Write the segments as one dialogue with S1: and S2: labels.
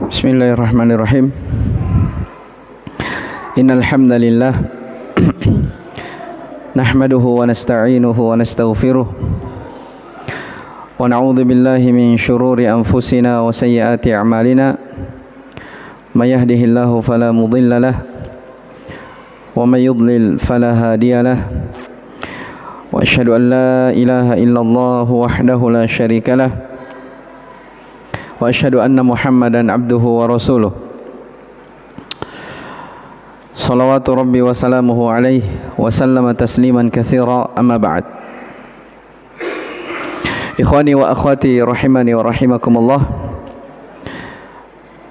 S1: Bismillahirrahmanirrahim. Innal hamdalillah nahmaduhu wa nasta'inuhu wa nastaghfiruh wa na'udzu billahi min shururi anfusina wa sayyiati a'malina. May yahdihillahu fala mudilla lahu wa may yudlil fala hadiya lahu. Wa asyhadu an la ilaha illallah wahdahu la syarika lahu wa asyhadu anna Muhammadan abduhu wa rasuluh. Salawatu rabbi wa salamuhu alaihi wa sallama tasliman katsira, amma ba'd. Ikhwani wa akhwati rahimani wa rahimakumullah.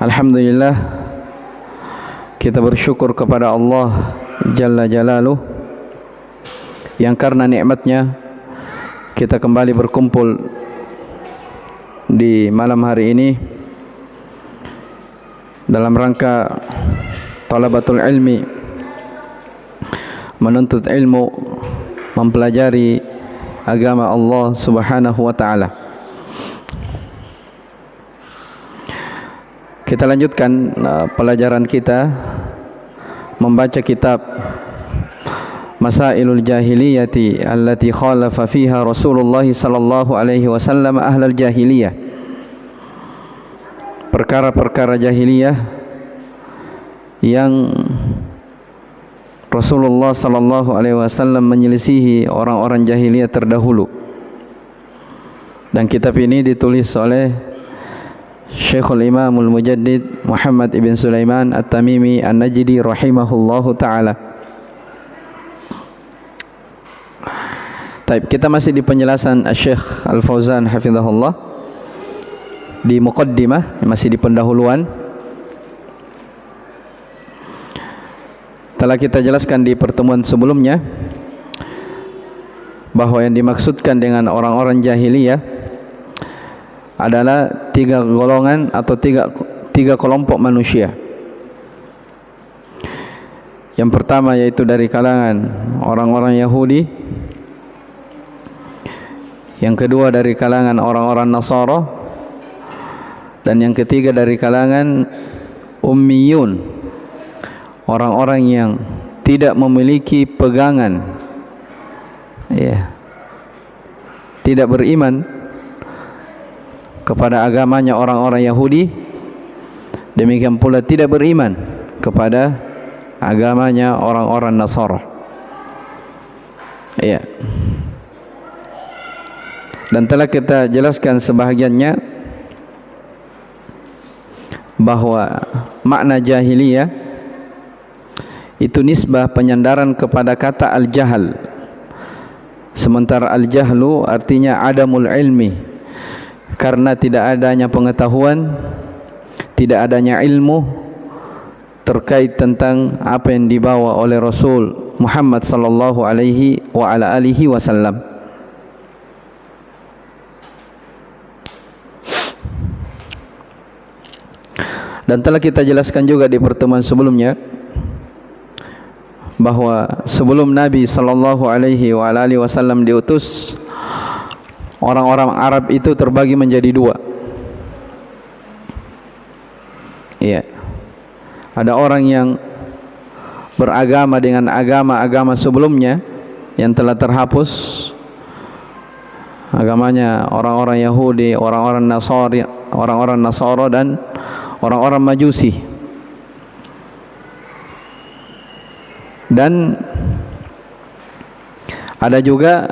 S1: Alhamdulillah, kita bersyukur kepada Allah Jalla Jalaluh yang karena nikmatnya kita kembali berkumpul di malam hari ini dalam rangka talabatul ilmi, menuntut ilmu, mempelajari agama Allah Subhanahu wa taala. Kita lanjutkan pelajaran kita membaca kitab Masailul Jahiliyati allati khalafa fiha Rasulullah sallallahu alaihi wasallam ahlal jahiliyah. Perkara-perkara jahiliyah yang Rasulullah sallallahu alaihi wasallam menyelisihi orang-orang jahiliyah terdahulu. Dan kitab ini ditulis oleh Syekhul Imamul Mujaddid Muhammad ibn Sulaiman At-Tamimi An-Najdi rahimahullahu taala. Baik, kita masih di penjelasan Syekh Al-Fauzan hafizahullah di muqaddimah, masih di pendahuluan. Telah kita jelaskan di pertemuan sebelumnya bahwa yang dimaksudkan dengan orang-orang jahiliyah adalah tiga golongan atau tiga kelompok manusia. Yang pertama yaitu dari kalangan orang-orang Yahudi, yang kedua dari kalangan orang-orang Nasara, dan yang ketiga dari kalangan ummiyun, orang-orang yang tidak memiliki pegangan, tidak beriman kepada agamanya orang-orang Yahudi, demikian pula tidak beriman kepada agamanya orang-orang Nasara. Dan telah kita jelaskan sebahagiannya bahwa makna jahiliyah itu nisbah penyandaran kepada kata al-jahal, sementara al-jahlu artinya adamul ilmi, karena tidak adanya pengetahuan, tidak adanya ilmu terkait tentang apa yang dibawa oleh Rasul Muhammad sallallahu alaihi wa ala alihi wasallam. Dan telah kita jelaskan juga di pertemuan sebelumnya bahwa sebelum Nabi sallallahu alaihi wa alihi wasallam diutus, orang-orang Arab itu terbagi menjadi dua. Ada orang yang beragama dengan agama-agama sebelumnya yang telah terhapus, agamanya orang-orang Yahudi, orang-orang Nasara dan orang-orang Majusi. Dan ada juga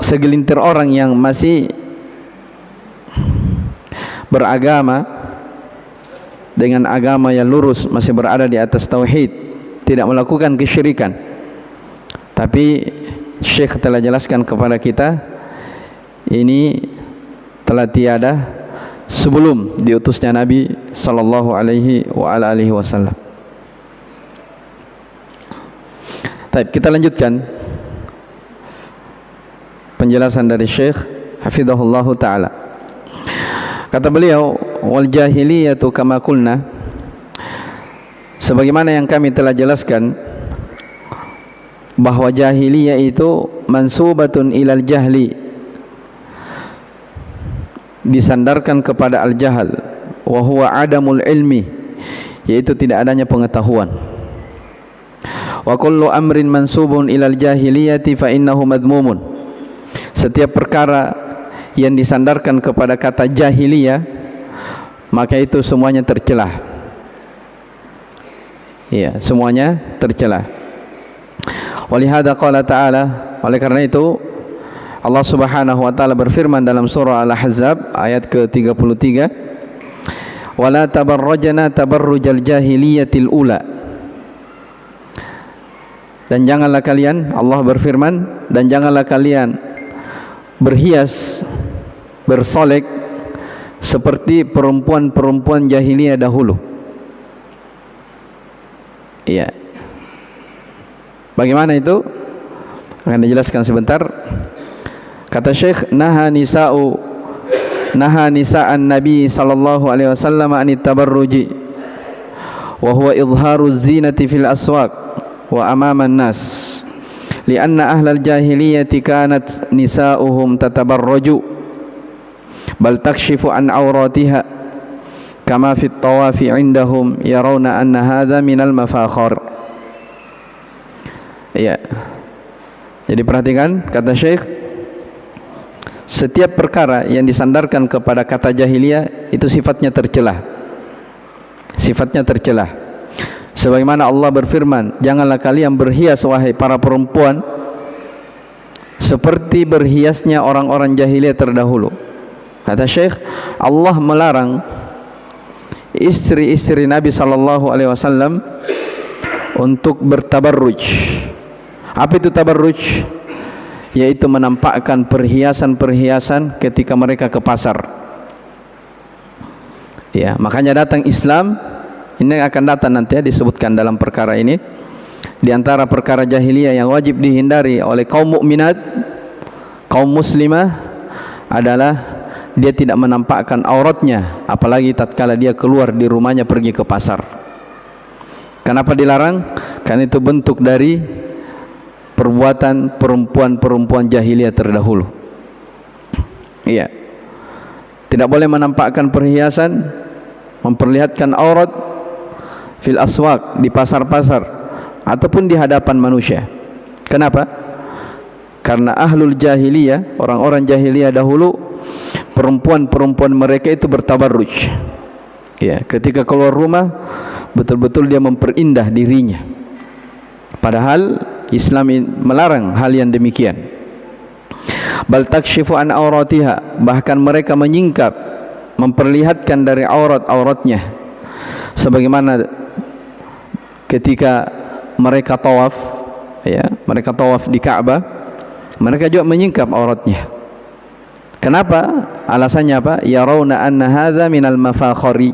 S1: segelintir orang yang masih beragama dengan agama yang lurus, masih berada di atas tauhid, tidak melakukan kesyirikan. Tapi Syekh telah jelaskan kepada kita ini telah tiada sebelum diutusnya Nabi sallallahu alaihi wa ala alihi wasallam. Baik, kita lanjutkan penjelasan dari Syekh hafizahullahu taala. Kata beliau, wal jahiliyatu kama qulna, sebagaimana yang kami telah jelaskan bahwa jahiliyah itu mansubatun ilal jahli, disandarkan kepada al-jahal, wa huwa adamul ilmi, yaitu tidak adanya pengetahuan. Wa kullu amrin mansubun ilal jahiliyati fa innahu madmumun. Setiap perkara yang disandarkan kepada kata jahiliyah, maka itu semuanya tercelah. Ya, semuanya tercelah. Walihada qala ta'ala, oleh karena itu Allah Subhanahu wa taala berfirman dalam surah Al-Ahzab ayat ke-33, wala tabarrajna tabarrujal jahiliyatil ula. Dan janganlah kalian, Allah berfirman, dan janganlah kalian berhias, bersolek seperti perempuan-perempuan jahiliyah dahulu. Iya. Bagaimana itu? Akan dijelaskan sebentar. Kata Syekh, naha nisa'an Nabi sallallahu alaihi wasallam anit tabarruji wa huwa izharu zinati fil aswaq wa amama an-nas lianna ahlal jahiliyati kanat nisa'uhum tatabarraju bal takshifu an awratiha kama fit tawafi indahum yarawna anna hadha minal mafakhir. Ya. Jadi perhatikan kata Syekh, setiap perkara yang disandarkan kepada kata jahiliyah itu sifatnya tercelah. Sifatnya tercelah. Sebagaimana Allah berfirman, janganlah kalian berhias wahai para perempuan seperti berhiasnya orang-orang jahiliyah terdahulu. Kata Syekh, Allah melarang istri-istri Nabi sallallahu alaihi wasallam untuk bertabarruj. Apa itu tabarruj? Yaitu menampakkan perhiasan-perhiasan ketika mereka ke pasar. Ya, makanya datang Islam. Ini akan datang nanti ya, disebutkan dalam perkara ini. Di antara perkara jahiliyah yang wajib dihindari oleh kaum mukminat, kaum muslimah adalah dia tidak menampakkan auratnya, apalagi tatkala dia keluar di rumahnya pergi ke pasar. Kenapa dilarang? Karena itu bentuk dari perbuatan perempuan-perempuan jahiliyah terdahulu. Iya. Tidak boleh menampakkan perhiasan, memperlihatkan aurat fil aswaq, di pasar-pasar ataupun di hadapan manusia. Kenapa? Karena ahlul jahiliyah, orang-orang jahiliyah dahulu, perempuan-perempuan mereka itu bertabarruj. Ya, ketika keluar rumah betul-betul dia memperindah dirinya. Padahal Islam melarang hal yang demikian. Bal takshifu an auratiha, bahkan mereka menyingkap, memperlihatkan dari aurat-auratnya. Sebagaimana ketika mereka tawaf, ya, mereka tawaf di Ka'bah, mereka juga menyingkap auratnya. Kenapa? Alasannya apa? Yarawna anna hadza minal mafakhari.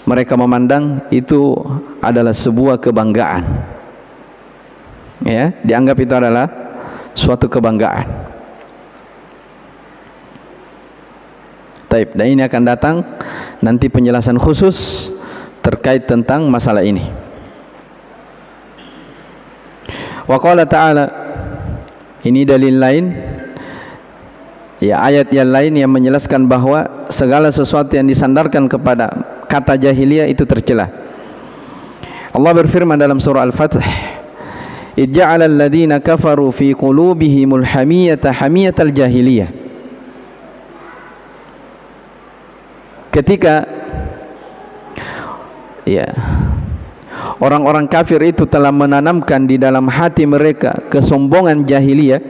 S1: Mereka memandang itu adalah sebuah kebanggaan. Ya, dianggap itu adalah suatu kebanggaan. Taib, dan ini akan datang nanti penjelasan khusus terkait tentang masalah ini. Wa qala ta'ala, ini dalil lain, ya, ayat yang lain yang menjelaskan bahwa segala sesuatu yang disandarkan kepada kata jahiliyah itu tercela. Allah berfirman dalam surah Al-Fath, ij'ala alladhina kafaru fi qulubihimul hamiyata hamiyatal jahiliyah. Ketika ya, orang-orang kafir itu telah menanamkan di dalam hati mereka kesombongan jahiliyah,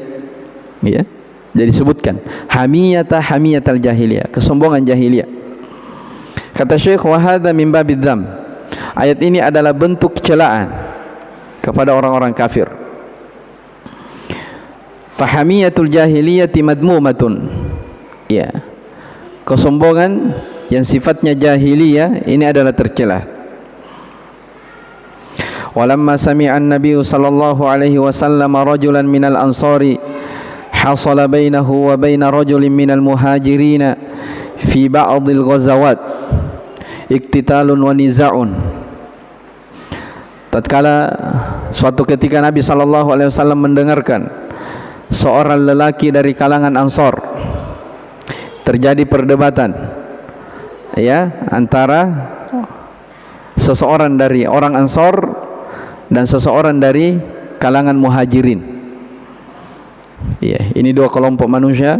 S1: ya, jadi disebutkan hamiyatal jahiliyah, kesombongan jahiliyah. Kata Syekh, wa hadza min babid dzam. Ayat ini adalah bentuk celaan kepada orang-orang kafir. Fahamiyatul jahiliyati madmumatun. Ya. Kesombongan yang sifatnya jahiliyah ini adalah tercela. Walamma sami'a an-nabiy sallallahu alaihi wasallam rajulan minal ansari hasala bainahu wa baina rajulin minal muhajirin fi ba'dil ghazawat iktitalun wa niza'un. Tatkala suatu ketika Nabi SAW mendengarkan seorang lelaki dari kalangan Ansar terjadi perdebatan ya antara seseorang dari orang Ansor dan seseorang dari kalangan Muhajirin. Ya, ini dua kelompok manusia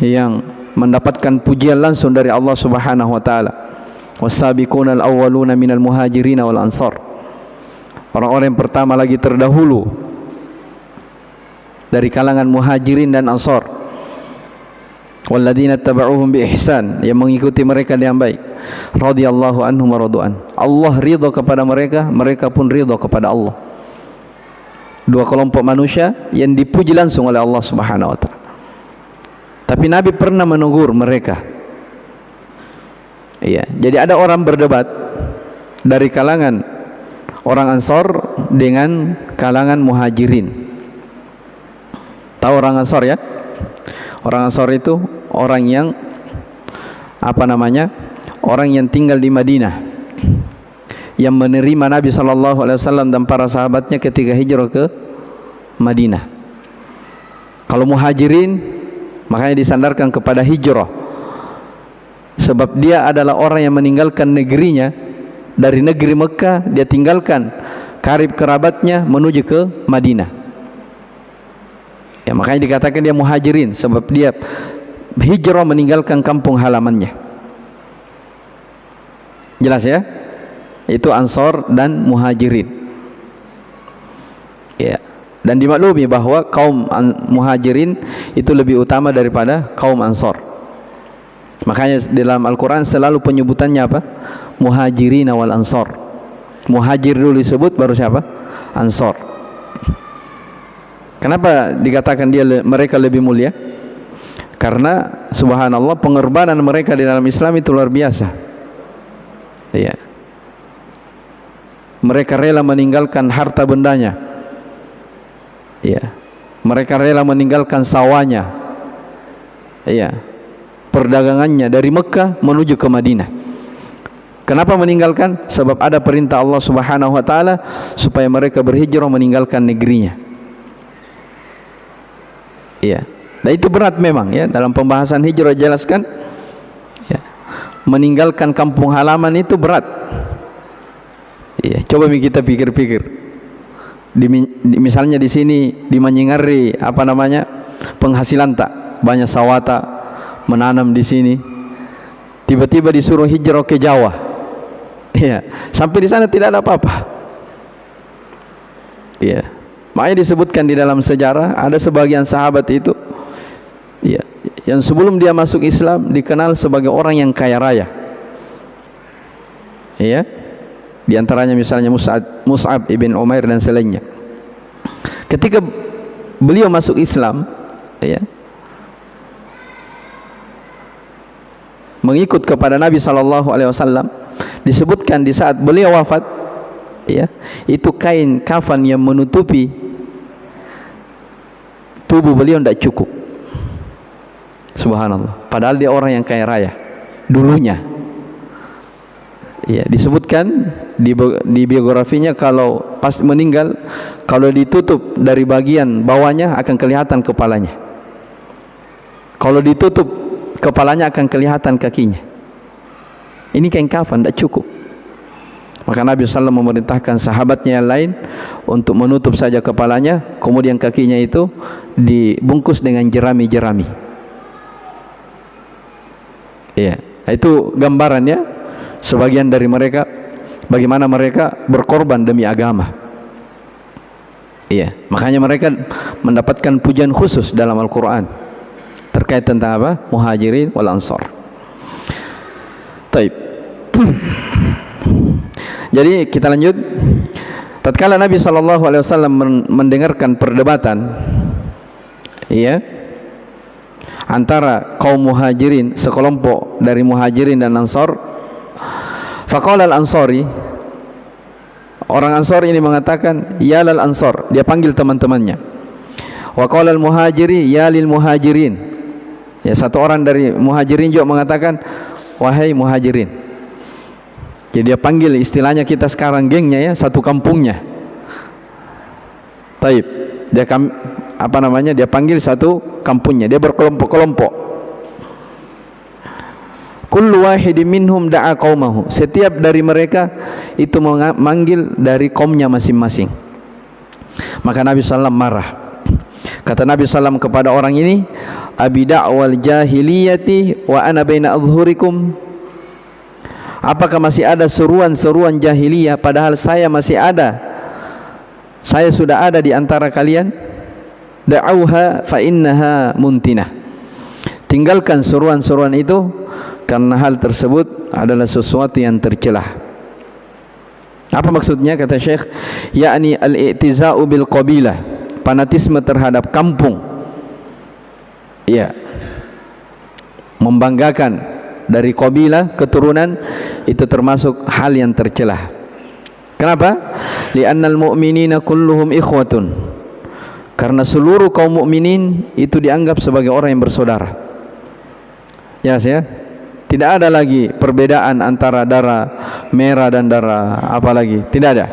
S1: yang mendapatkan pujian langsung dari Allah Subhanahu wa taala. Was-sabiqunal awwaluna minal muhajirin wal ansar. Orang-orang yang pertama lagi terdahulu dari kalangan Muhajirin dan Ansar. Walladzina tabauhum bi ihsan, yang mengikuti mereka dengan baik. Radhiyallahu anhum wa radu'an. Allah ridha kepada mereka, mereka pun ridha kepada Allah. Dua kelompok manusia yang dipuji langsung oleh Allah Subhanahu wa taala. Tapi Nabi pernah menegur mereka. Iya, jadi ada orang berdebat dari kalangan orang Ansar dengan kalangan Muhajirin. Tahu orang Ansar ya? Orang Ansar itu orang yang orang yang tinggal di Madinah, yang menerima Nabi SAW dan para sahabatnya ketika hijrah ke Madinah. Kalau Muhajirin makanya disandarkan kepada hijrah, sebab dia adalah orang yang meninggalkan negerinya, dari negeri Mekah dia tinggalkan karib kerabatnya menuju ke Madinah. Ya, makanya dikatakan dia Muhajirin, sebab dia hijrah meninggalkan kampung halamannya. Jelas ya? Itu Ansar dan Muhajirin. Ya. Dan dimaklumi bahwa kaum Muhajirin itu lebih utama daripada kaum Ansar. Makanya dalam Al-Quran selalu penyebutannya apa? Muhajirin wal Ansar. Muhajir dulu disebut, baru siapa? Ansar. Kenapa dikatakan mereka lebih mulia? Karena subhanallah pengorbanan mereka di dalam Islam itu luar biasa. Iya. Mereka rela meninggalkan harta bendanya. Iya. Mereka rela meninggalkan sawahnya. Iya. Perdagangannya dari Mekah menuju ke Madinah. Kenapa meninggalkan? Sebab ada perintah Allah Subhanahu wa taala supaya mereka berhijrah meninggalkan negerinya. Ya, nah itu berat memang ya, dalam pembahasan hijrah jelaskan ya, meninggalkan kampung halaman itu berat. Ya, coba kita pikir-pikir. Misalnya di sini di Manyengari penghasilan tak banyak sawata menanam di sini, tiba-tiba disuruh hijrah ke Jawa. Ya, sampai di sana tidak ada apa-apa. Ya. Makanya disebutkan di dalam sejarah ada sebagian sahabat itu ya, yang sebelum dia masuk Islam dikenal sebagai orang yang kaya raya. Ya. Di antaranya misalnya Mus'ab ibn Umair dan selainnya. Ketika beliau masuk Islam ya, mengikut kepada Nabi SAW, disebutkan di saat beliau wafat ya, itu kain kafan yang menutupi tubuh beliau tidak cukup. Subhanallah. Padahal dia orang yang kaya raya dulunya. Ya, disebutkan di biografinya kalau pas meninggal, kalau ditutup dari bagian bawahnya akan kelihatan kepalanya. Kalau ditutup kepalanya akan kelihatan kakinya. Ini kain kafan tidak cukup. Maka Nabi SAW memerintahkan sahabatnya yang lain untuk menutup saja kepalanya, kemudian kakinya itu dibungkus dengan jerami-jerami. Ya, itu gambarannya sebagian dari mereka bagaimana mereka berkorban demi agama. Iya, makanya mereka mendapatkan pujian khusus dalam Al-Quran terkait tentang apa? Muhajirin wal Ansar. Taib. Jadi kita lanjut. Tatkala Nabi SAW mendengarkan perdebatan ya, antara kaum Muhajirin, sekelompok dari Muhajirin dan Ansar, faqala al-Ansari, orang Ansar ini mengatakan ya lal Ansar, dia panggil teman-temannya. Wa qala al-Muhajiri ya lil Muhajirin, ya satu orang dari Muhajirin juga mengatakan wahai Muhajirin. Jadi dia panggil, istilahnya kita sekarang gengnya ya, satu kampungnya. Taib. Dia dia panggil satu kampungnya, dia berkelompok-kelompok. kullu wahidin minhum da'a qaumahu, setiap dari mereka itu memanggil dari kaumnya masing-masing. Maka Nabi SAW marah. Kata Nabi SAW kepada orang ini, abi da'wal jahiliyati wa ana baina adhhurikum, apakah masih ada seruan-seruan jahiliyah padahal saya masih ada, saya sudah ada di antara kalian? Da'auha fa innaha muntinah, tinggalkan seruan-seruan itu karena hal tersebut adalah sesuatu yang tercelah. Apa maksudnya? Kata Syekh, yakni al-i'tiza'u bil qabilah, fanatisme terhadap kampung, ya, membanggakan dari qabilah, keturunan, itu termasuk hal yang tercelah. Kenapa? Li'annal mu'minina kulluhum ikhwatun, karena seluruh kaum mukminin itu dianggap sebagai orang yang bersaudara. Jelas ya? Tidak ada lagi perbedaan antara darah merah dan darah apa lagi, tidak ada.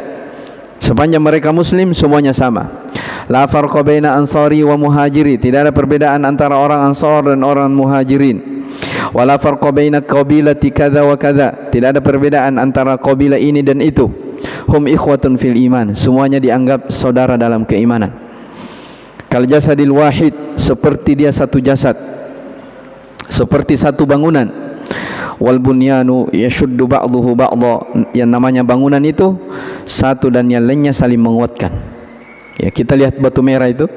S1: Sepanjang mereka muslim semuanya sama. La farqa baina ansari wa muhajiri, tidak ada perbedaan antara orang Ansar dan orang Muhajirin. Wala farqa baina qabilati kadza wa kadza, tidak ada perbedaan antara kabilah ini dan itu. Hum ikhwatun fil iman, semuanya dianggap saudara dalam keimanan. Kal jasadil wahid, seperti dia satu jasad, seperti satu bangunan. Wal bunyanu yashuddu ba'dhuhu ba'dha, yang namanya bangunan itu satu dan yang lainnya saling menguatkan. Ya, kita lihat batu merah itu.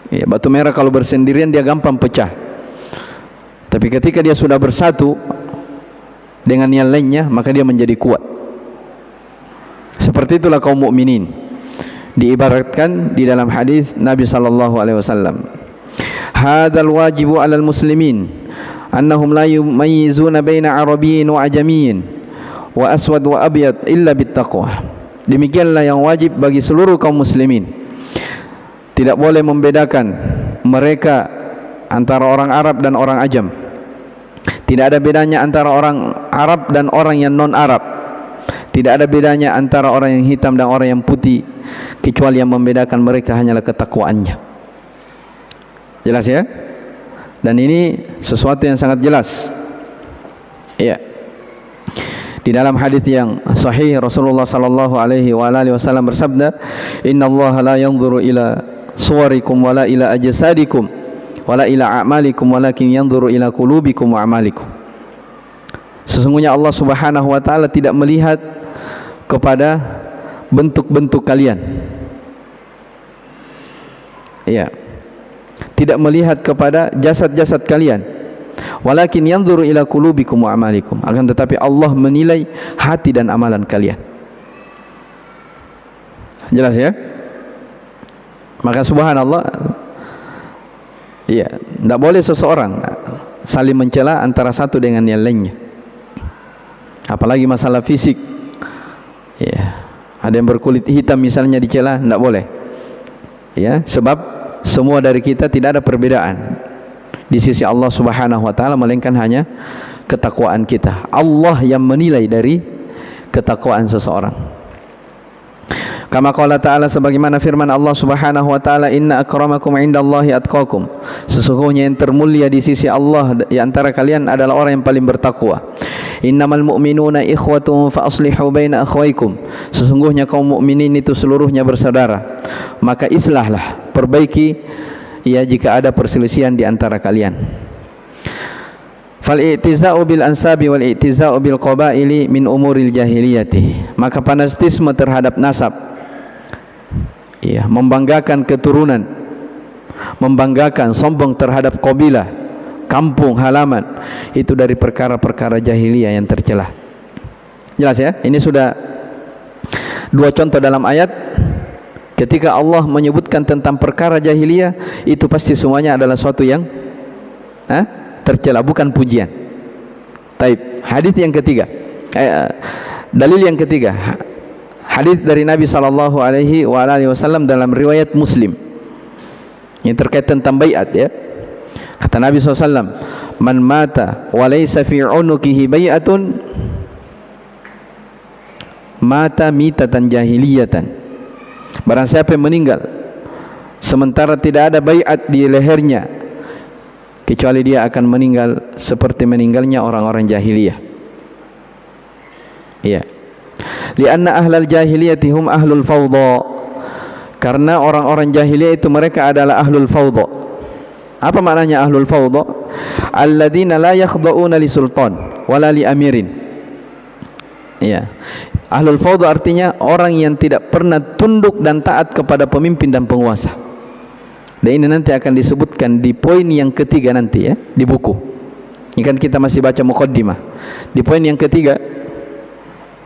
S1: Ya, batu merah kalau bersendirian dia gampang pecah. Tapi ketika dia sudah bersatu dengan yang lainnya, maka dia menjadi kuat. Seperti itulah kaum mukminin. Diibaratkan di dalam hadis Nabi sallallahu alaihi wasallam, hadzal wajibu 'alal muslimin annahum la yumayyizuna baina arabiyyin wa ajamiyyin wa aswad wa abyad illa bittaqwa. Demikianlah yang wajib bagi seluruh kaum muslimin. Tidak boleh membedakan mereka antara orang Arab dan orang Ajam. Tidak ada bedanya antara orang Arab dan orang yang non-Arab. Tidak ada bedanya antara orang yang hitam dan orang yang putih, kecuali yang membedakan mereka hanyalah ketakwaannya. Jelas ya? Dan ini sesuatu yang sangat jelas. Ya. Di dalam hadis yang sahih Rasulullah sallallahu alaihi wasallam bersabda, "Innallaha la yanzuru ila suwarikum wala ila ajsadikum wala ila a'malikum walakin yanzuru ila qulubikum wa a'malikum." Sesungguhnya Allah Subhanahu wa taala tidak melihat kepada bentuk-bentuk kalian. Ya. Tidak melihat kepada jasad-jasad kalian. Walakin yanzuru ila qulubikum wa a'malikum. Akan tetapi Allah menilai hati dan amalan kalian. Jelas ya? Maka subhanallah, ya, tidak boleh seseorang saling mencela antara satu dengan yang lainnya. Apalagi masalah fisik. Ya, ada yang berkulit hitam misalnya dicela, tidak boleh. Ya, sebab semua dari kita tidak ada perbedaan di sisi Allah Subhanahu wa taala, melainkan hanya ketakwaan kita. Allah yang menilai dari ketakwaan seseorang. Kama qala ta'ala, sebagaimana firman Allah Subhanahu wa taala, inna akramakum indallahi atqakum, sesungguhnya yang termulia di sisi Allah di antara kalian adalah orang yang paling bertakwa. Innamal mu'minuna ikhwatun fa aslihu baina akhwaykum, sesungguhnya kaum mukminin itu seluruhnya bersaudara, maka islahlah, perbaiki ya jika ada perselisihan di antara kalian. Fal i'tiza'u bil ansabi wal i'tiza'u bil qabaili min umuril jahiliyati, maka fanatisme terhadap nasab, ya, membanggakan keturunan, membanggakan, sombong terhadap kabilah, kampung halaman, itu dari perkara-perkara jahiliyah yang tercela. Jelas ya? Ini sudah dua contoh dalam ayat. Ketika Allah menyebutkan tentang perkara jahiliyah, itu pasti semuanya adalah suatu yang tercela, bukan pujian. Taib. Hadis yang ketiga, dalil yang ketiga, hadis dari Nabi sallallahu alaihi wasallam dalam riwayat Muslim yang terkait tentang baiat, ya. Kata Nabi SAW, man mata wa laysa fi unukihi bai'atun mata mitatan jahiliyatan. Barang siapa yang meninggal sementara tidak ada baiat di lehernya, kecuali dia akan meninggal seperti meninggalnya orang-orang jahiliyah. Iya. Lianna ahlal jahiliyati hum ahlul fawdha. Karena orang-orang jahiliyah itu mereka adalah ahlul fawdha. Apa maknanya ahlul fawdha? Alladzina la yakhda'una li sultan wala li amirin. Iya. Ahlul fawdha artinya orang yang tidak pernah tunduk dan taat kepada pemimpin dan penguasa. Dan ini nanti akan disebutkan di poin yang ketiga nanti ya, di buku. Ini kan kita masih baca muqaddimah. Di poin yang ketiga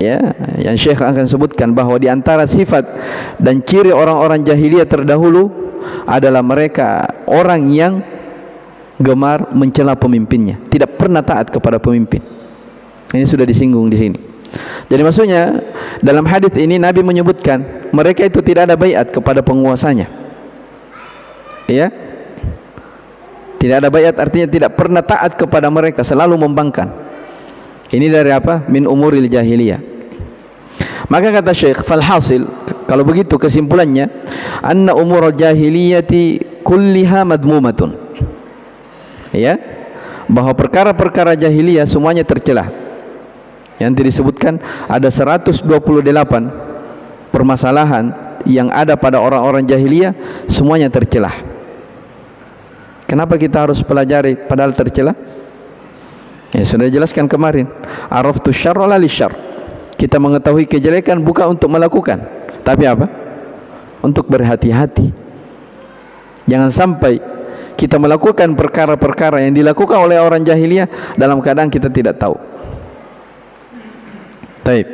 S1: ya, yang Syekh akan sebutkan bahwa di antara sifat dan ciri orang-orang jahiliyah terdahulu adalah mereka orang yang gemar mencela pemimpinnya, tidak pernah taat kepada pemimpin. Ini sudah disinggung di sini. Jadi maksudnya dalam hadis ini Nabi menyebutkan mereka itu tidak ada baiat kepada penguasanya. Ya. Tidak ada baiat artinya tidak pernah taat kepada mereka, selalu membangkang. Ini dari apa? Min umuril jahiliyah. Maka kata Syekh, falhasil, kalau begitu kesimpulannya, anna umurul jahiliyati kulliha madmumatun. Ya, bahwa perkara-perkara jahiliyah semuanya tercela. Yang disebutkan ada 128 permasalahan yang ada pada orang-orang jahiliyah, semuanya tercela. Kenapa kita harus pelajari padahal tercela? Ya, sudah jelaskan kemarin. Araftu syarra la lisyarr. Kita mengetahui kejelekan bukan untuk melakukan, tapi apa? Untuk berhati-hati. Jangan sampai kita melakukan perkara-perkara yang dilakukan oleh orang jahiliyah dalam keadaan kita tidak tahu. Taib.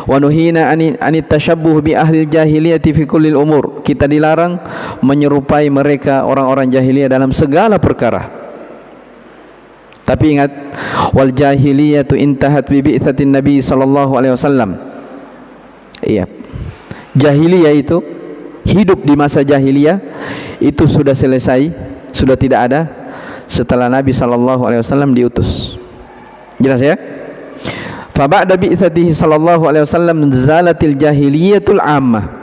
S1: Wa nuhina anit tashabbuh bi ahli jahiliyati fi kulli umur. Kita dilarang menyerupai mereka orang-orang jahiliyah dalam segala perkara. Tapi ingat, wal jahiliyatu intahat bi bi'tsatin Nabi sallallahu alaihi wasallam. Iya. Jahiliyah itu hidup di masa jahiliyah itu sudah selesai, sudah tidak ada setelah Nabi sallallahu alaihi wasallam diutus. Jelas ya? Fa ba'da bi'tsatihi sallallahu alaihi wasallam zalatil jahiliyatul 'ammah.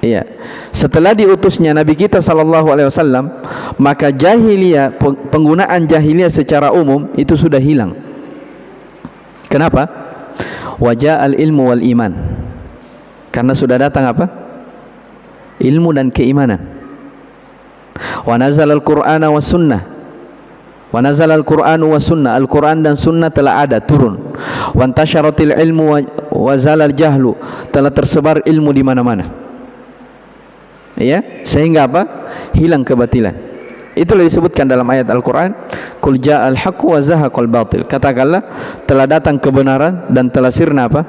S1: Iya. Setelah diutusnya Nabi kita sallallahu alaihi wasallam, maka jahiliyah, penggunaan jahiliyah secara umum itu sudah hilang. Kenapa? Waja'al ilmu wal iman. Karena sudah datang apa? Ilmu dan keimanan. Wa nazala al-Qur'ana was sunnah. Wa nazala al-Qur'anu was sunnah. Al-Qur'an dan sunnah telah ada, turun. Wa intasyaratil ilmu wa zalal jahlu. Telah tersebar ilmu di mana-mana. Ya, sehingga apa? Hilang kebatilan. Itulah disebutkan dalam ayat Al-Quran, Qul ja'al haqqu wa zahaqal batil. Katakanlah telah datang kebenaran dan telah sirna apa?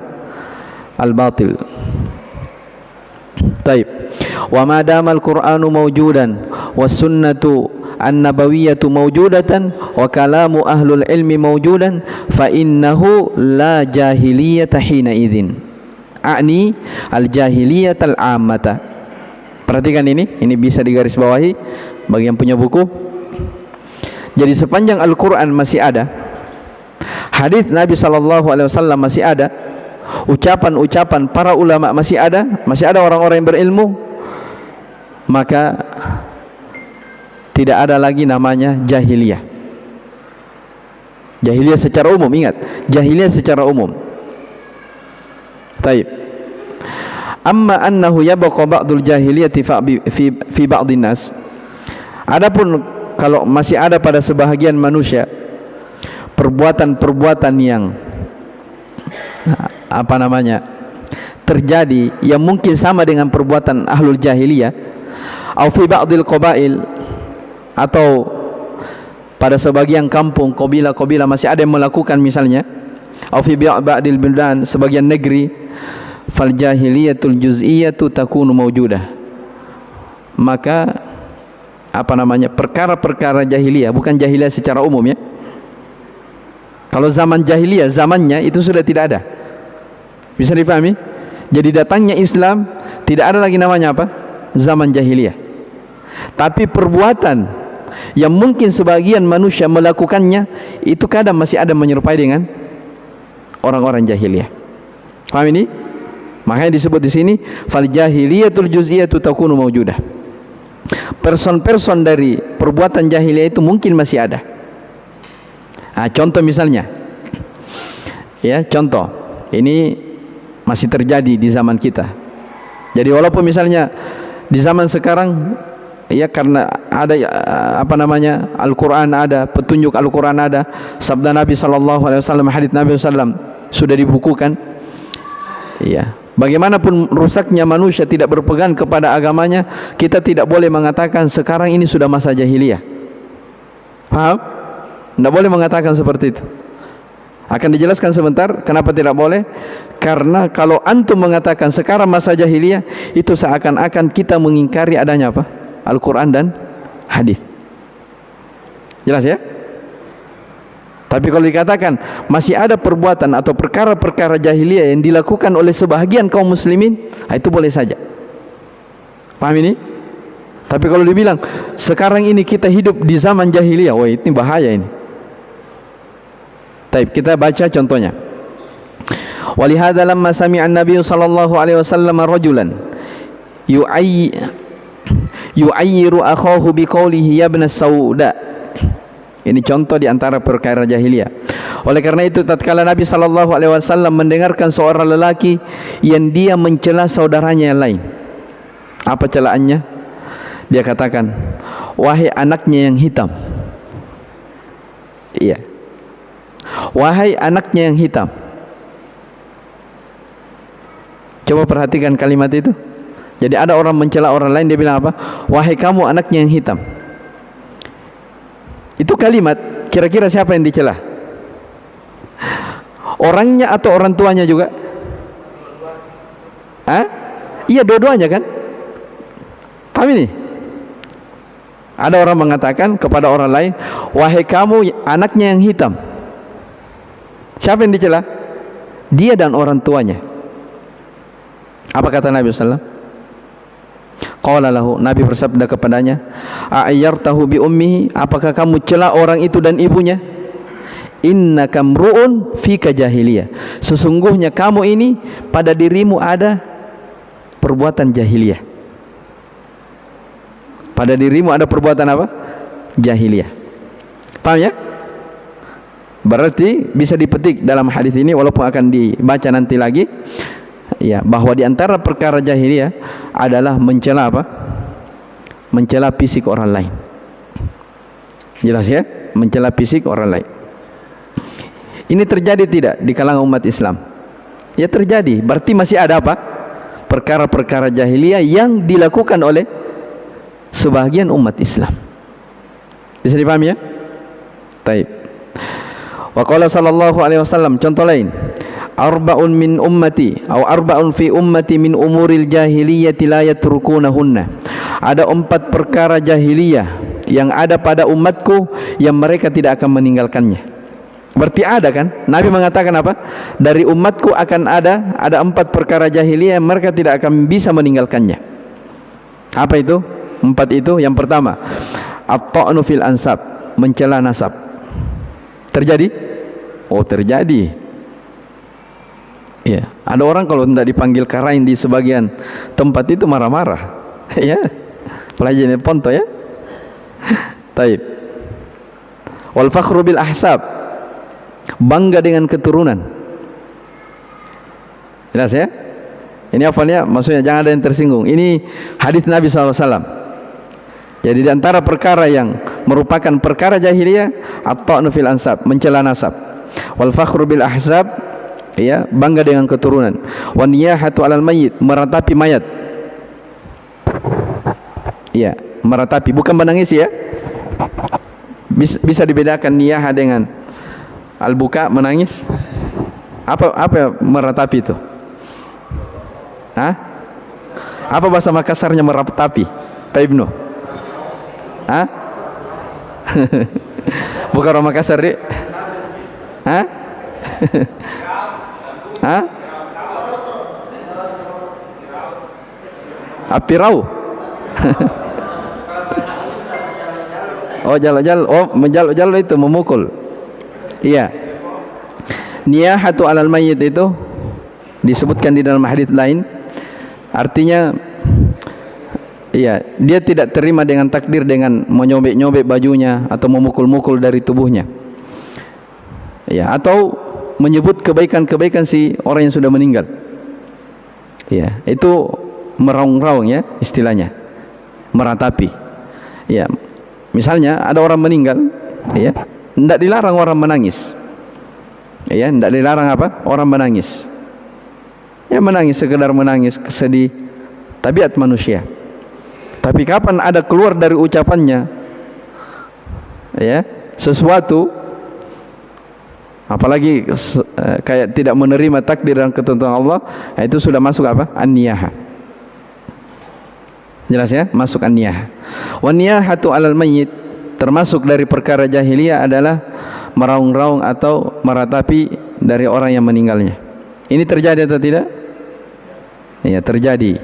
S1: Al-batil. Taib. Wa ma dama al-Qur'anu mawjudan was sunnatu an-nabawiyyatu mawjudatan wa kalamu ahlul ilmi mawjudan fa innahu la jahiliyata hina idzin. A'ni al-jahiliyatal 'ammata. Perhatikan ini bisa digarisbawahi bagi yang punya buku. Jadi sepanjang Al-Quran masih ada, hadis Nabi SAW masih ada, ucapan-ucapan para ulama masih ada orang-orang yang berilmu, maka tidak ada lagi namanya jahiliyah. Jahiliyah secara umum, ingat, jahiliyah secara umum. Taib. Amma annahu yabqa ba'dul jahiliyati fi ba'dhin nas. Adapun kalau masih ada pada sebahagian manusia perbuatan-perbuatan yang terjadi yang mungkin sama dengan perbuatan ahlul jahiliyah, au fi ba'dil qabail, atau pada sebagian kampung, kabilah-kabilah masih ada yang melakukan misalnya, au fi ba'dil buldan, sebagian negeri, fal jahiliyatul juz'iyatu takunu mawjudah. Maka perkara-perkara jahiliyah, bukan jahiliyah secara umum ya. Kalau zaman jahiliyah, zamannya itu sudah tidak ada. Bisa dipahami? Jadi datangnya Islam, tidak ada lagi namanya apa? Zaman jahiliyah. Tapi perbuatan yang mungkin sebagian manusia melakukannya, itu kadang masih ada menyerupai dengan orang-orang jahiliyah. Paham ini? Makanya disebut di sini fal jahiliyatul juz'iyatu takunu mawjudah. person-person dari perbuatan jahiliyah itu mungkin masih ada. Contoh misalnya, ya contoh, ini masih terjadi di zaman kita. Jadi walaupun misalnya di zaman sekarang, ya karena ada Al-Quran ada, petunjuk Al-Quran ada, sabda Nabi SAW, hadits Nabi SAW sudah dibukukan. Ya, bagaimanapun rusaknya manusia tidak berpegang kepada agamanya, kita tidak boleh mengatakan sekarang ini sudah masa jahiliyah. Paham? Tidak boleh mengatakan seperti itu. Akan dijelaskan sebentar kenapa tidak boleh. Karena kalau antum mengatakan sekarang masa jahiliyah, itu seakan-akan kita mengingkari adanya apa? Al-Quran dan hadis. Jelas ya? Tapi kalau dikatakan masih ada perbuatan atau perkara-perkara jahiliyah yang dilakukan oleh sebahagian kaum muslimin, itu boleh saja. Paham ini? Tapi kalau dibilang sekarang ini kita hidup di zaman jahiliyah, wah ini bahaya ini. Baik, kita baca contohnya. Walihada lamma sami'a an-nabiy sallallahu alaihi wasallam rajulan yu'ayyiru akhahu biqaulihi ya ibn sauda. Ini contoh di antara perkara jahiliyah. Oleh karena itu tatkala Nabi sallallahu alaihi wasallam mendengarkan seorang lelaki yang dia mencela saudaranya yang lain. Apa celaannya? Dia katakan, wahai anaknya yang hitam. Iya. Wahai anaknya yang hitam. Coba perhatikan kalimat itu. Jadi ada orang mencela orang lain, dia bilang apa? Wahai kamu anaknya yang hitam. Itu kalimat, kira-kira siapa yang dicela? Orangnya atau orang tuanya juga? Iya, dua-duanya kan? Paham ini? Ada orang mengatakan kepada orang lain, wahai kamu anaknya yang hitam. Siapa yang dicela? Dia dan orang tuanya. Apa kata Nabi sallallahu alaihi wasallam? Qala lahu, Nabi bersabda kepadanya, a'ayyartahu bi ummihi, apakah kamu cela orang itu dan ibunya? Innaka mru'un fika jahiliyah, sesungguhnya kamu ini pada dirimu ada perbuatan jahiliyah. Pada dirimu ada perbuatan apa? Jahiliyah. Paham ya? Berarti bisa dipetik dalam hadis ini, walaupun akan dibaca nanti lagi, ya, bahwa di antara perkara jahiliyah adalah mencela apa? Mencela fisik orang lain. Jelas ya? Mencela fisik orang lain. Ini terjadi tidak di kalangan umat Islam? Ya terjadi. Berarti masih ada apa? Perkara-perkara jahiliyah yang dilakukan oleh sebahagian umat Islam. Bisa dipahami ya? Taib. Wa qala sallallahu alaihi wasallam, contoh lain, arba'un min ummati atau arba'un fi ummati min umuril jahiliyati la yatrukunahunna. Ada 4 perkara jahiliyah yang ada pada umatku yang mereka tidak akan meninggalkannya. Berarti ada kan? Nabi mengatakan apa? Dari umatku akan ada 4 perkara jahiliyah yang mereka tidak akan bisa meninggalkannya. Apa itu? 4 itu. Yang pertama, at-ta'nu fil ansab, mencela nasab. Terjadi? Oh, terjadi. Ya, ada orang kalau tidak dipanggil karain di sebagian tempat itu marah-marah. Ya, pelajaran ponto ya. Taib. Wal fakhru bil ahsab, bangga dengan keturunan. Jelas ya? Ini hafalnya, maksudnya jangan ada yang tersinggung. Ini hadis Nabi SAW. Jadi di antara perkara yang merupakan perkara jahiliyah, at-ta'nu fil ansab, mencela nasab. Wal fakhru bil ahsab, ya, bangga dengan keturunan. Wa niyahatu 'alal mayyit, meratapi mayat. Ya, meratapi, bukan menangis ya. Bisa dibedakan niyah dengan al-buka, menangis. Apa meratapi itu? Apa bahasa Makassarnya meratapi? Taibnu. Bukan orang Makassar, Dik. Apirau. Oh, jalo-jalo. Oh, menjalo-jalo itu memukul. Iya. Niyahatu 'alal mayyit itu disebutkan di dalam hadis lain, artinya ya, dia tidak terima dengan takdir dengan menyobek-nyobek bajunya atau memukul-mukul dari tubuhnya. Ya, atau menyebut kebaikan-kebaikan si orang yang sudah meninggal. Ya, itu meraung-raung ya istilahnya. Meratapi. Ya. Misalnya ada orang meninggal, ya, tidak dilarang orang menangis. Ya, tidak dilarang apa? Orang menangis. Ya, menangis sekedar menangis, sedih, tabiat manusia. Tapi kapan ada keluar dari ucapannya ya sesuatu, apalagi kayak tidak menerima takdir dan ketentuan Allah, itu sudah masuk apa? An-niyahah. Jelas ya? Masuk an-niyahah. Wa niyahatu 'alal mayyit, termasuk dari perkara jahiliyah adalah meraung-raung atau meratapi dari orang yang meninggalnya. Ini terjadi atau tidak? Ya, terjadi.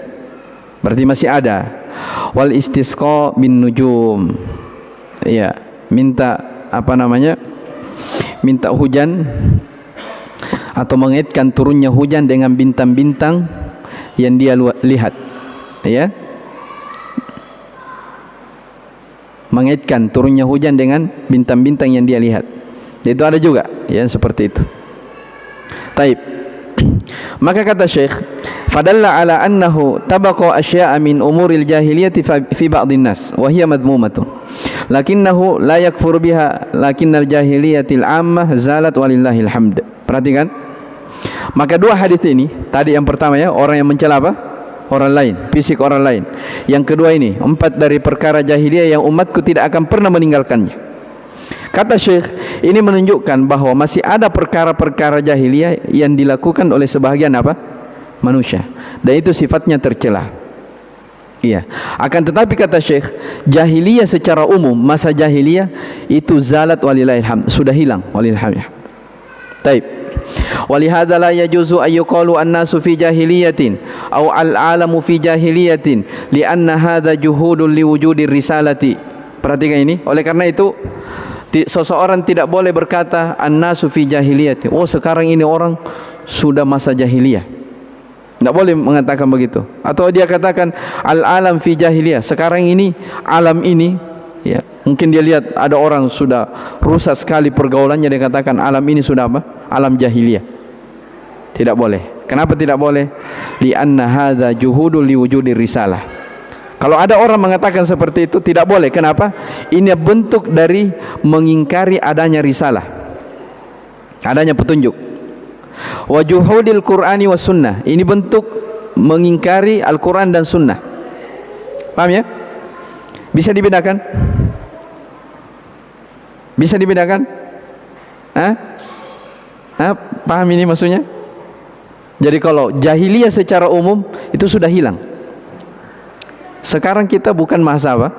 S1: Berarti masih ada. Wal istisqa bin nujum. Ya, minta apa namanya? Minta hujan atau mengaitkan turunnya hujan dengan bintang-bintang yang dia lihat. Ya. Mengaitkan turunnya hujan dengan bintang-bintang yang dia lihat. Itu ada juga yang seperti itu. Taib. Maka kata Syekh, fadalla ala annahu tabaqa asya'a min umuril jahiliyati fi ba'dhin nas wa hiya madmumatun lakinnahu la yakfur biha lakinnal jahiliyatil ammah zalat walillahil hamd. Perhatikan. Maka dua hadis ini, tadi yang pertama ya, orang yang mencela apa? Orang lain, fisik orang lain. Yang kedua ini, 4 dari perkara jahiliyah yang umatku tidak akan pernah meninggalkannya. Kata Syekh, ini menunjukkan bahwa masih ada perkara-perkara jahiliyah yang dilakukan oleh sebahagian apa? Manusia. Dan itu sifatnya tercela. Iya. Akan tetapi kata Syekh, jahiliyah secara umum, masa jahiliyah itu zalat walillahil hamd, sudah hilang walillahil hamd. Taib. Walihada la yajuzu ayyuqalu an-nasu fi jahiliyatin aw al-alamu fi jahiliyatin lianna hadha juhudun liwujudir risalati. Perhatikan ini. Oleh karena itu seseorang tidak boleh berkata an-nasu fi jahiliyati. Oh, sekarang ini orang sudah masa jahiliyah. Tidak boleh mengatakan begitu. Atau dia katakan al-alam fi jahiliyah. Sekarang ini alam ini, ya, mungkin dia lihat ada orang sudah rusak sekali pergaulannya, dia katakan alam ini sudah apa? Alam jahiliyah. Tidak boleh. Kenapa tidak boleh? Li'anna hadza juhudul liwujudir risalah. Kalau ada orang mengatakan seperti itu, tidak boleh. Kenapa? Ini bentuk dari mengingkari adanya risalah, adanya petunjuk. Wa juhudil Qur'ani was sunnah. Ini bentuk mengingkari Al-Quran dan sunnah. Paham ya? Bisa dibedakan? Bisa dibedakan? Hah? Hah? Paham ini maksudnya? Jadi kalau jahiliyah secara umum itu sudah hilang. Sekarang kita bukan masa apa?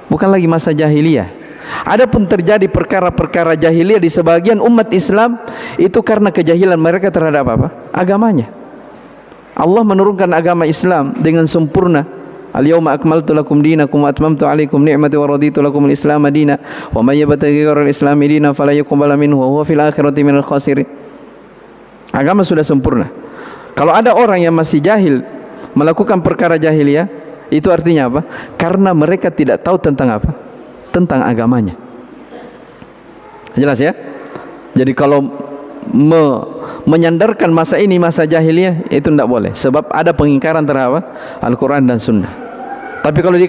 S1: Bukan lagi masa jahiliyah. Adapun terjadi perkara-perkara jahiliyah di sebagian umat Islam, itu karena kejahilan mereka terhadap apa? Agamanya. Allah menurunkan agama Islam dengan sempurna. Al-yawma akmaltu lakum dinakum wa atmamtu alaikum ni'mati wa raditu lakum al-islam madina wa may yabtaghi ghayra al-islam dinan fala yuqbal minhu wa huwa fil akhirati minal khasirin. Agama sudah sempurna. Kalau ada orang yang masih jahil melakukan perkara jahiliyah, itu artinya apa? Karena mereka tidak tahu tentang apa? Tentang agamanya. Jelas ya? Jadi kalau menyandarkan masa ini masa jahiliyah, itu tidak boleh. Sebab ada pengingkaran terhadap Al-Quran dan Sunnah. Tapi kalau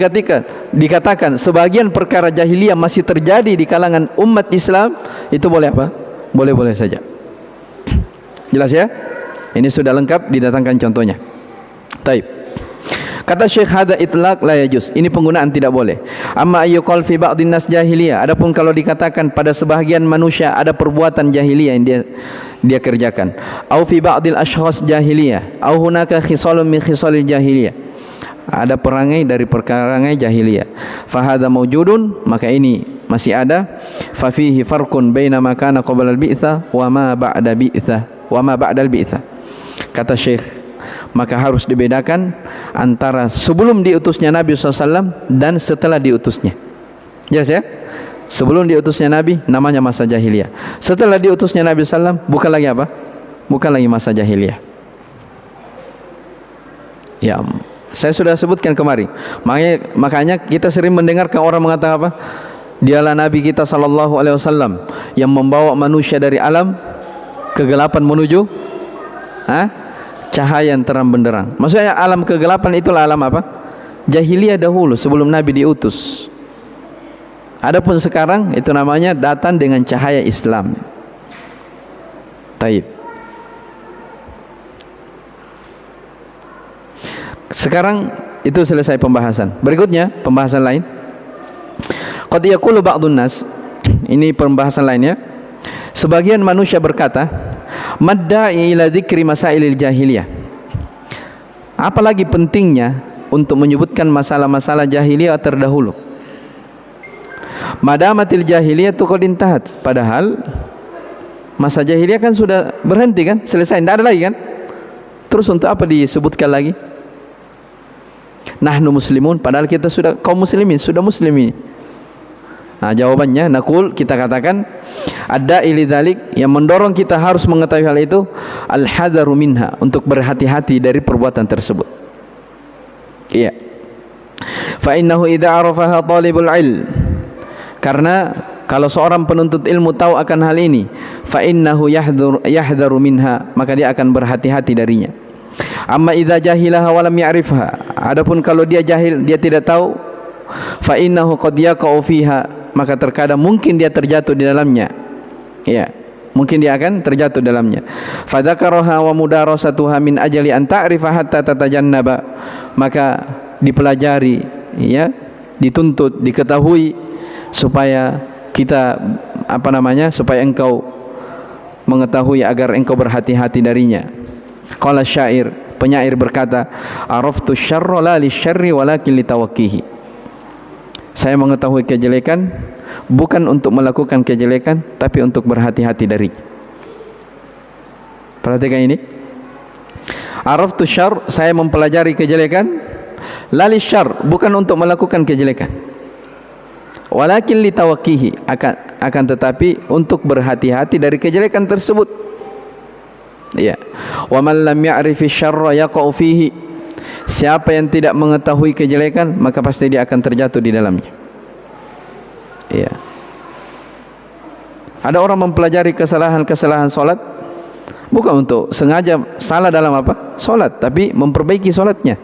S1: dikatakan sebagian perkara jahiliyah masih terjadi di kalangan umat Islam, itu boleh apa? Boleh-boleh saja. Jelas ya? Ini sudah lengkap didatangkan contohnya. Taib. Kata Syekh, hada itlaq la yajuz. Ini penggunaan tidak boleh. Amma ayyuqal fi ba'dhin nas jahiliyah. Adapun kalau dikatakan pada sebahagian manusia ada perbuatan jahiliyah yang dia kerjakan. Au fi ba'dil ashkhas jahiliyah. Au hunaka khisalun min khisalil jahiliyah. Ada perangai dari perangai jahiliyah. Fa hadza mawjudun, maka ini masih ada. Fa fihi farqun baina ma kana qabla al-bi'tsah wa ma ba'da bi'tsah wa ma ba'da al-bi'tsah. Kata Syekh, maka harus dibedakan antara sebelum diutusnya Nabi SAW dan setelah diutusnya. Jelas ya? Sebelum diutusnya Nabi namanya masa jahiliyah. Setelah diutusnya Nabi SAW bukan lagi apa? Bukan lagi masa jahiliyah. Ya, Saya sudah sebutkan kemarin. Makanya kita sering mendengarkan orang mengatakan apa? Dialah Nabi kita sallallahu alaihi wasallam yang membawa manusia dari alam kegelapan menuju cahaya yang terang benderang. Maksudnya alam kegelapan itulah alam apa? Jahiliyah dahulu sebelum Nabi diutus. Adapun sekarang itu namanya datang dengan cahaya Islam. Taib. Sekarang itu selesai pembahasan. Berikutnya pembahasan lain. Qad yaqulu ba'dun nas, ini pembahasan lainnya. Sebagian manusia berkata, madda'i ila dzikri masailil jahiliyah. Apalagi pentingnya untuk menyebutkan masalah-masalah jahiliyah terdahulu. Madamatil jahiliyah tu qad intahat. Padahal masa jahiliyah kan sudah berhenti kan? Selesai, tidak ada lagi kan? Terus untuk apa disebutkan lagi? Nahnu muslimun, padahal kita sudah kaum muslimin, sudah muslimin. Nah, jawabannya naqul, kita katakan ada ilidzalik, yang mendorong kita harus mengetahui hal itu al-hadaru minha, untuk berhati-hati dari perbuatan tersebut. Iya. Fa innahu idza arafaha talibul ilm, karena kalau seorang penuntut ilmu tahu akan hal ini, fa innahu yahdharu minha, maka dia akan berhati-hati darinya. Amma idza jahilaha wa lam ya'rifha, adapun kalau dia jahil, dia tidak tahu, fa innahu qad yaqa'u fiha, maka terkadang mungkin dia terjatuh di dalamnya. Ya, mungkin dia akan terjatuh dalamnya. Fa dzakaraha wa mudarasatuha min ajli an ta'rifa hatta tatajannaba, maka dipelajari, ya, dituntut, diketahui supaya kita supaya engkau mengetahui agar engkau berhati-hati darinya. Qala syair, penyair berkata, araftu syarra la lisyarri walakin litawakkihi. Saya mengetahui kejelekan bukan untuk melakukan kejelekan, tapi untuk berhati-hati dari. Perhatikan ini. Araftu syarr, saya mempelajari kejelekan, la lisyarr, bukan untuk melakukan kejelekan, walakin litawakkihi, akan tetapi untuk berhati-hati dari kejelekan tersebut. Ya. Wa man lam ya'rifi syarra yaqa'u fihi. Siapa yang tidak mengetahui kejelekan, maka pasti dia akan terjatuh di dalamnya. Ya. Ada orang mempelajari kesalahan-kesalahan salat bukan untuk sengaja salah dalam apa? Salat, tapi memperbaiki salatnya.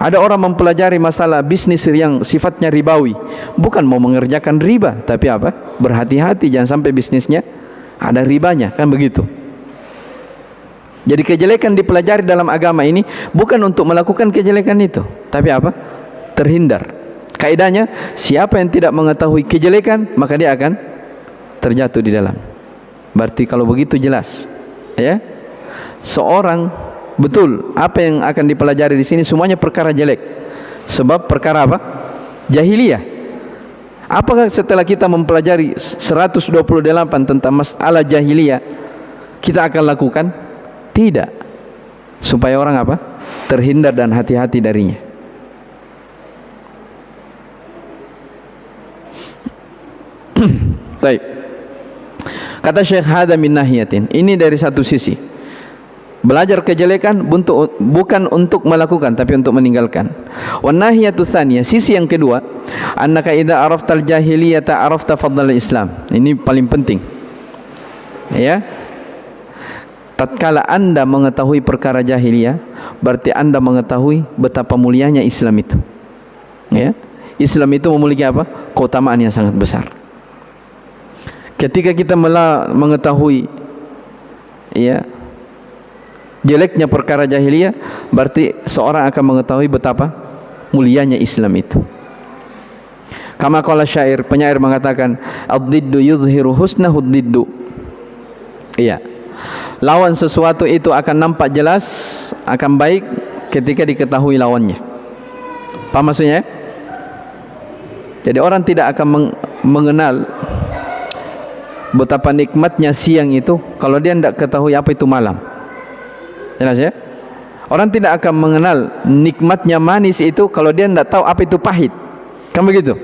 S1: Ada orang mempelajari masalah bisnis yang sifatnya ribawi, bukan mau mengerjakan riba, tapi apa? Berhati-hati jangan sampai bisnisnya ada ribanya, kan begitu. Jadi kejelekan dipelajari dalam agama ini bukan untuk melakukan kejelekan itu, tapi apa? Terhindar. Kaidahnya, siapa yang tidak mengetahui kejelekan, maka dia akan terjatuh di dalam. Berarti kalau begitu jelas, ya. Seorang betul apa yang akan dipelajari di sini semuanya perkara jelek. Sebab perkara apa? Jahiliyah. Apakah setelah kita mempelajari 128 tentang masalah jahiliyah kita akan lakukan? Tidak. Supaya orang apa? Terhindar dan hati-hati darinya. Baik. Kata Syekh, hada min nahiyatin, ini dari satu sisi. Belajar kejelekan bukan untuk melakukan, tapi untuk meninggalkan. Wan nahiyatu tsaniyah, sisi yang kedua, annaka idza araftal jahiliyata arafta fadlal Islam. Ini paling penting. Ya. Tatkala Anda mengetahui perkara jahiliyah, berarti Anda mengetahui betapa mulianya Islam itu. Ya. Islam itu memiliki apa? Keutamaan yang sangat besar. Ketika kita mengetahui, ya, jeleknya perkara jahiliyah, berarti seorang akan mengetahui betapa mulianya Islam itu. Kama qala syair, penyair mengatakan, ad-diddu yudhiru husnahu ad-diddu. Iya. Lawan sesuatu itu akan nampak jelas, akan baik ketika diketahui lawannya. Paham maksudnya? Jadi orang tidak akan mengenal betapa nikmatnya siang itu kalau dia tidak ketahui apa itu malam. Jelas ya? Orang tidak akan mengenal nikmatnya manis itu kalau dia tidak tahu apa itu pahit. Kan begitu?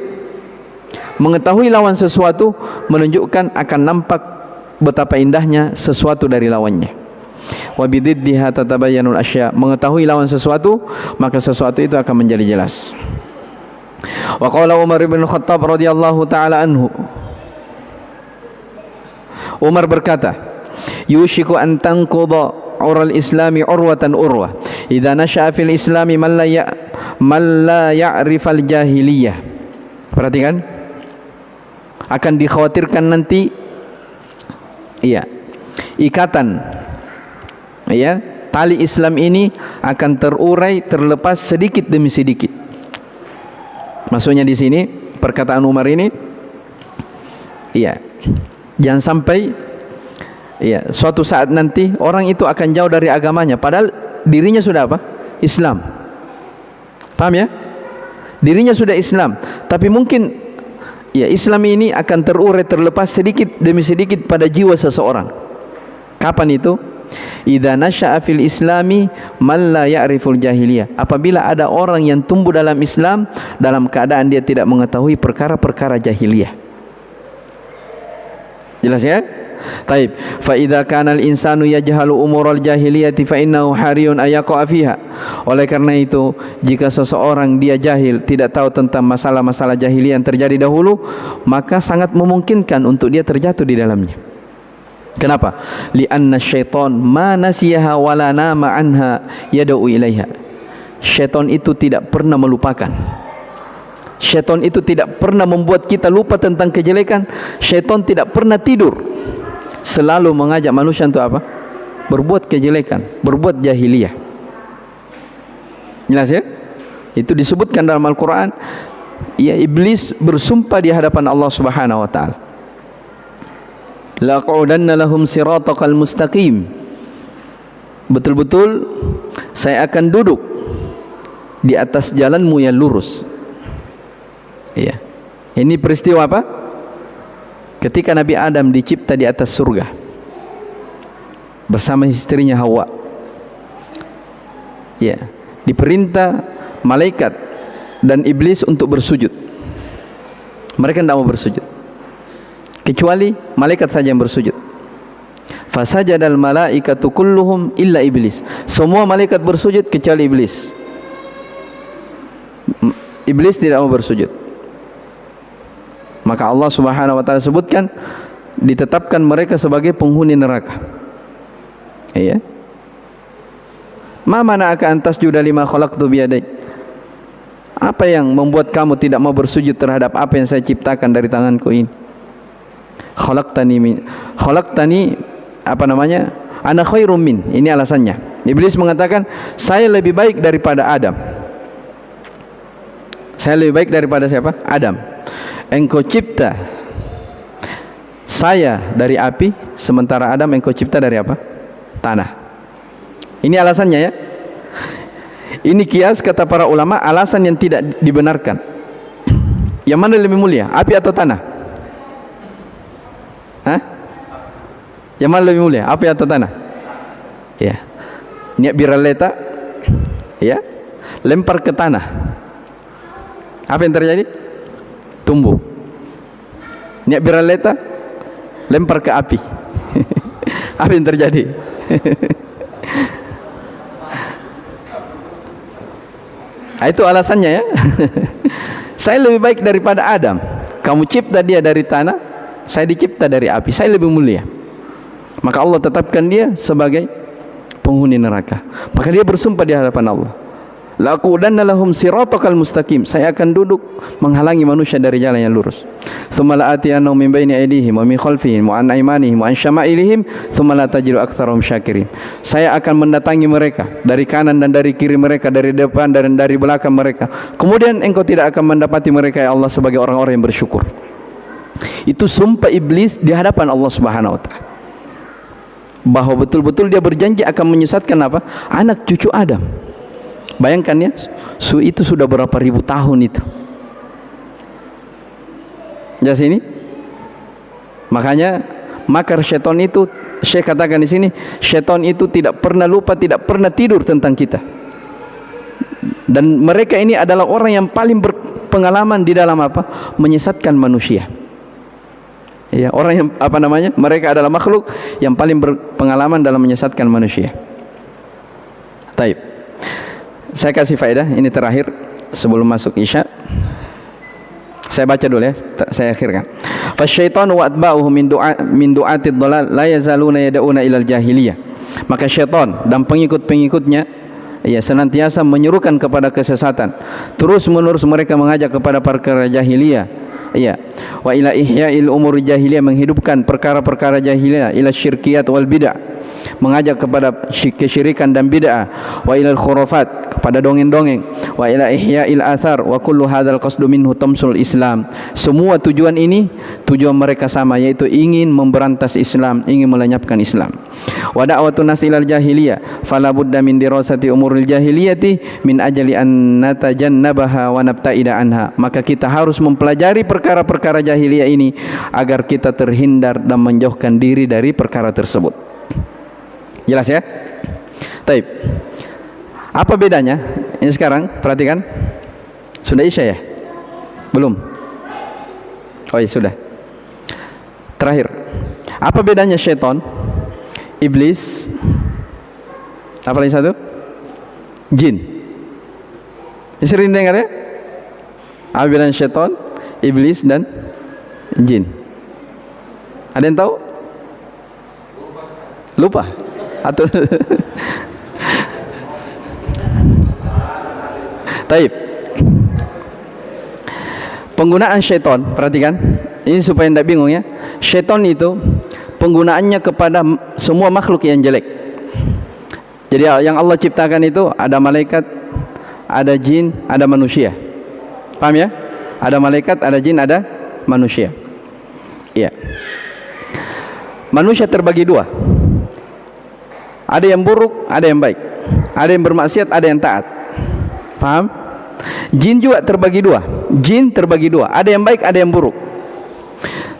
S1: Mengetahui lawan sesuatu menunjukkan akan nampak betapa indahnya sesuatu dari lawannya. Wa bididdiha tatabayyanul asya. Mengetahui lawan sesuatu, maka sesuatu itu akan menjadi jelas. Wa qala Umar bin Khattab radhiyallahu taala anhu. Umar berkata, yushiku an tanqudha ural islami urwatan urwa idza nasha'a fil islami man la ya'rifal jahiliyah. Perhatikan, akan dikhawatirkan nanti ikatan tali Islam ini akan terurai, terlepas sedikit demi sedikit. Maksudnya di sini perkataan Umar ini, jangan sampai suatu saat nanti orang itu akan jauh dari agamanya, padahal dirinya sudah apa? Islam. Paham ya? Dirinya sudah Islam, tapi mungkin Islam ini akan terurai, terlepas sedikit demi sedikit pada jiwa seseorang. Kapan itu? Idza nasha'a fil islami man la ya'riful jahiliyah. Apabila ada orang yang tumbuh dalam Islam dalam keadaan dia tidak mengetahui perkara-perkara jahiliyah. Jelas ya? Taib. Fa idza kana al-insanu yajhalu umural jahiliyati fa innahu hariyun ayaqa fiha. Oleh karena itu, jika seseorang dia jahil, tidak tahu tentang masalah-masalah jahiliyah yang terjadi dahulu, maka sangat memungkinkan untuk dia terjatuh di dalamnya. Kenapa? Li'anna syaitan ma nasiyaha wala nama anha yad'u ilaiha. Syaitan itu tidak pernah melupakan. Syaitan itu tidak pernah membuat kita lupa tentang kejelekan. Syaitan tidak pernah tidur, selalu mengajak manusia untuk apa? Berbuat kejelekan, berbuat jahiliyah. Jelas ya? Itu disebutkan dalam Al-Quran. Iblis bersumpah di hadapan Allah Subhanahu wa ta'ala, laq'udanna lahum siratakal mustaqim. Betul-betul saya akan duduk di atas jalanmu yang lurus. Ini peristiwa apa? Ketika Nabi Adam dicipta di atas surga bersama istrinya Hawa. Diperintah malaikat dan iblis untuk bersujud. Mereka tidak mau bersujud, kecuali malaikat saja yang bersujud. Fasajadal malaikatu kulluhum illa iblis. Semua malaikat bersujud kecuali iblis. Iblis tidak mau bersujud. Maka Allah Subhanahu wa ta'ala sebutkan, ditetapkan mereka sebagai penghuni neraka. Ma mana'aka an tasjuda lima khalaqtu biyadai. Apa yang membuat kamu tidak mau bersujud terhadap apa yang saya ciptakan dari tanganku ini? Khalaqtani ana khairum min. Ini alasannya. Iblis mengatakan, saya lebih baik daripada Adam. Saya lebih baik daripada siapa? Adam. Engkau cipta saya dari api, sementara Adam engkau cipta dari apa? Tanah. Ini alasannya ya. Ini kias kata para ulama, alasan yang tidak dibenarkan. Yang mana lebih mulia, api atau tanah? Yang mana lebih mulia, api atau tanah? Niat biraleta, lempar ke tanah. Apa yang terjadi? Tumbuh. Niat biraleta, lempar ke api. Apa yang terjadi? Itu alasannya ya. Saya lebih baik daripada Adam. Kamu cipta dia dari tanah, saya dicipta dari api. Saya lebih mulia. Maka Allah tetapkan dia sebagai penghuni neraka. Maka dia bersumpah di hadapan Allah, laqudanna lahum siratakal mustaqim. Saya akan duduk menghalangi manusia dari jalan yang lurus. Tsumma la'atiyannahum min baini aydihim wa min khalfihim wa an aymanihim wa an syama'ilihim tsumma la tajidu aktsarahum syakirin. Saya akan mendatangi mereka dari kanan dan dari kiri mereka, dari depan dan dari belakang mereka. Kemudian engkau tidak akan mendapati mereka ya Allah sebagai orang-orang yang bersyukur. Itu sumpah iblis di hadapan Allah Subhanahu wa ta'ala, bahwa betul-betul dia berjanji akan menyesatkan apa? Anak cucu Adam. Bayangkan ya, itu sudah berapa ribu tahun itu. Jelas ini? Makanya makar syaitan itu, Syekh katakan di sini, syaitan itu tidak pernah lupa, tidak pernah tidur tentang kita. Dan mereka ini adalah orang yang paling berpengalaman di dalam apa? Menyesatkan manusia. Ya, orang yang mereka adalah makhluk yang paling berpengalaman dalam menyesatkan manusia. Taib. Saya kasih faedah ini terakhir sebelum masuk Isya. Saya baca dulu ya, saya akhirkan. Fasyaitanu wa atba'uhu min du'atid dhalal la yazaluna yad'una ilal jahiliyah. Maka syaitan dan pengikut-pengikutnya senantiasa menyerukan kepada kesesatan. Terus-menerus mereka mengajak kepada perkara jahiliyah. Wa ila ihya'il umur jahiliyah, menghidupkan perkara-perkara jahiliyah, ila syirkiyat wal bid'ah, mengajak kepada kesyirikan dan bid'ah, wa ilal khurafat, kepada dongeng-dongeng, wa ila ihya'il athar, wa kullu hadzal qasdu minhu tamsul Islam. Semua tujuan ini, tujuan mereka sama, yaitu ingin memberantas Islam, ingin melenyapkan Islam. Wa da'watun nas ilal jahiliyah fala budda min dirasati umuril jahiliyati min ajli an natajannabaha wa nabta'ida anha. Maka kita harus mempelajari perkara-perkara jahiliyah ini agar kita terhindar dan menjauhkan diri dari perkara tersebut. Jelas ya? Taib. Apa bedanya? Ini sekarang perhatikan. Sudah Isya ya? Belum? Oh iya sudah. Terakhir. Apa bedanya syaitan, iblis, apa lagi satu? Jin. Ini sering dengar ya? Apa bedanya syaitan, iblis dan jin? Ada yang tahu? Lupa? Atau Taib. Penggunaan syaitan, perhatikan. Ini supaya tidak bingung ya. Syaitan itu penggunaannya kepada semua makhluk yang jelek. Jadi yang Allah ciptakan itu ada malaikat, ada jin, ada manusia. Paham ya? Ada malaikat, ada jin, ada manusia. Iya. Manusia terbagi dua. Ada yang buruk, ada yang baik. Ada yang bermaksiat, ada yang taat. Paham? Jin juga terbagi dua. Jin terbagi dua. Ada yang baik, ada yang buruk.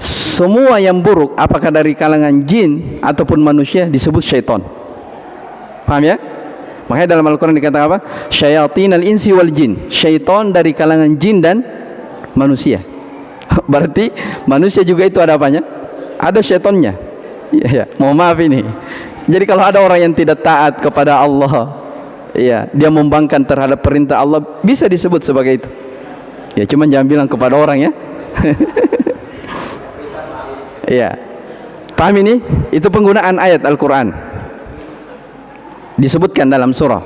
S1: Semua yang buruk, apakah dari kalangan jin ataupun manusia, disebut syaitan. Paham ya? Makanya dalam Al-Quran dikatakan apa? Syayatinal insi wal jin. Syaitan dari kalangan jin dan manusia. Berarti manusia juga itu ada apanya? Ada syaitannya. Ya. Mohon maaf ini. Jadi kalau ada orang yang tidak taat kepada Allah, dia membangkang terhadap perintah Allah, bisa disebut sebagai itu. Ya, cuman jangan bilang kepada orang ya. Ya. Paham ini? Itu penggunaan ayat Al-Quran. Disebutkan dalam surah,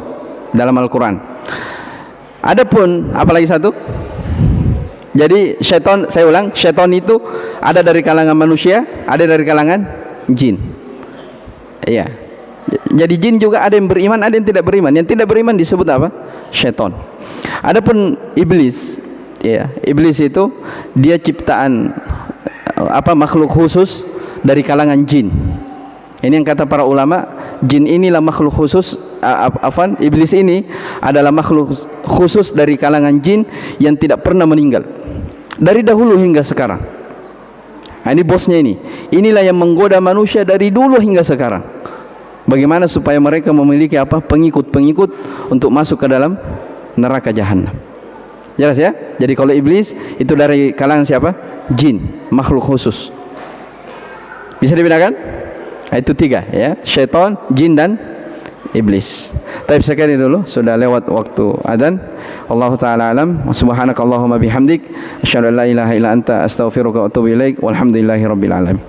S1: dalam Al-Quran. Adapun apalagi satu? Jadi syaitan, saya ulang, syaitan itu ada dari kalangan manusia, ada dari kalangan jin. Iya. Jadi jin juga ada yang beriman, ada yang tidak beriman. Yang tidak beriman disebut apa? Syaitan. Adapun iblis, iblis itu dia ciptaan makhluk khusus dari kalangan jin. Ini yang kata para ulama, jin inilah makhluk khusus, iblis ini adalah makhluk khusus dari kalangan jin yang tidak pernah meninggal dari dahulu hingga sekarang. Nah, ini bosnya ini. Inilah yang menggoda manusia dari dulu hingga sekarang. Bagaimana supaya mereka memiliki pengikut-pengikut untuk masuk ke dalam neraka jahanam. Jelas ya? Jadi kalau iblis itu dari kalangan siapa? Jin, makhluk khusus. Bisa dibedakan? Nah, itu tiga ya, syaitan, jin dan iblis. Tapi sekali dulu sudah lewat waktu adzan. Wallahu taala alam. Subhanakallahumma bihamdik asyhadu an la ilaha illa anta astaghfiruka wa atubu ilaik. Walhamdulillahirabbil alamin.